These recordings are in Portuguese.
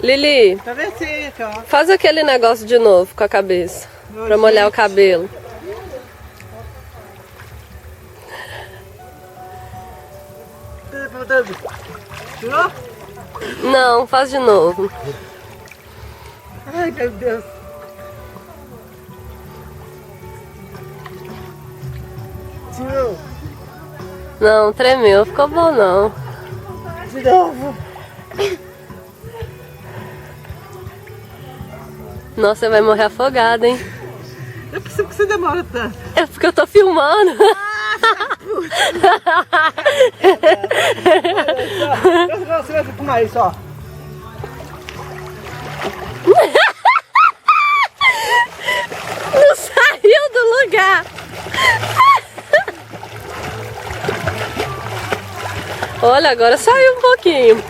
Lili, Tá vendo assim, ó? faz aquele negócio de novo com a cabeça. Pra molhar o cabelo. Tirou? Não, faz de novo. Ai, meu Deus. Tirou. Não, tremeu. Ficou bom não. De novo. Nossa, você vai morrer afogada, hein? É possível que você demora tanto. É porque eu tô filmando. Você vai filmar isso, ó. Não saiu do lugar. Olha, agora saiu um pouquinho.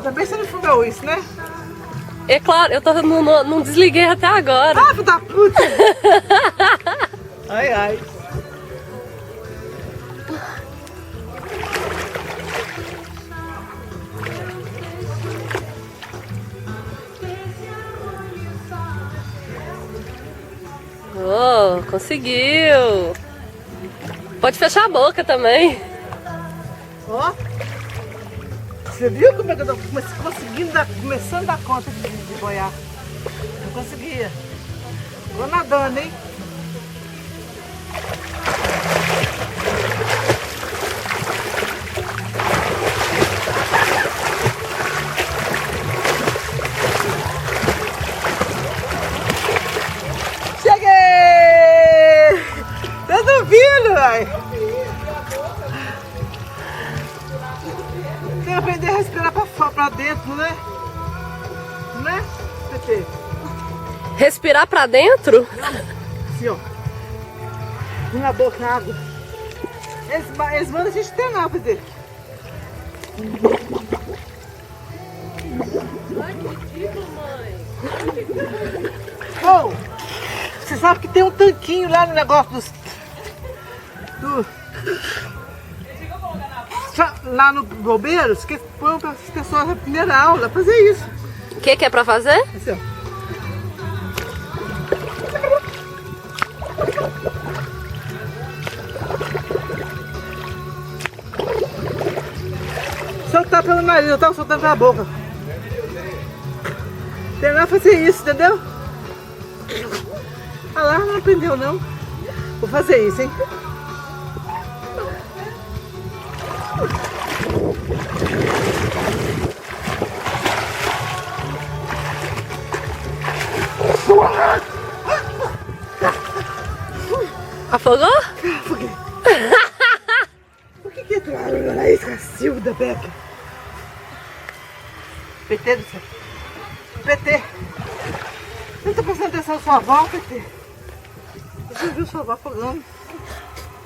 Também você não filmou isso, né? É claro, eu não desliguei até agora. Ah, filho da puta! Ai, ai. Oh, conseguiu. Pode fechar a boca também. Ó. Você viu como é que eu tô começando a dar conta de boiar? Não conseguia. Vou nadando, hein? Cheguei! Tá ouvindo, velho? Tem que aprender a respirar pra dentro, né? Né, PT? Respirar pra dentro? Assim, ó. Põe na boca a água. Eles mandam a gente treinar, PT. Oh, você sabe que tem um tanquinho lá no negócio lá no Bombeiros, que põe para as pessoas na primeira aula fazer isso. O que é pra fazer? Assim, ó. Soltar pelo nariz, eu tava soltando pela boca. Treinar a fazer isso, entendeu? Ah lá, não aprendeu não. Vou fazer isso, hein? Afogou? Afoguei. Por que entraram na isca Silva Beca? PT do céu. PT. Você não tá prestando atenção na sua avó, PT? Você viu sua avó afogando?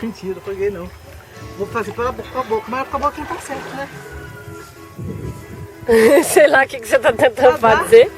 Mentira, não afoguei não. Vou fazer pela boca com a boca, mas com a boca não tá certo, né? Sei lá o que você tá tentando fazer.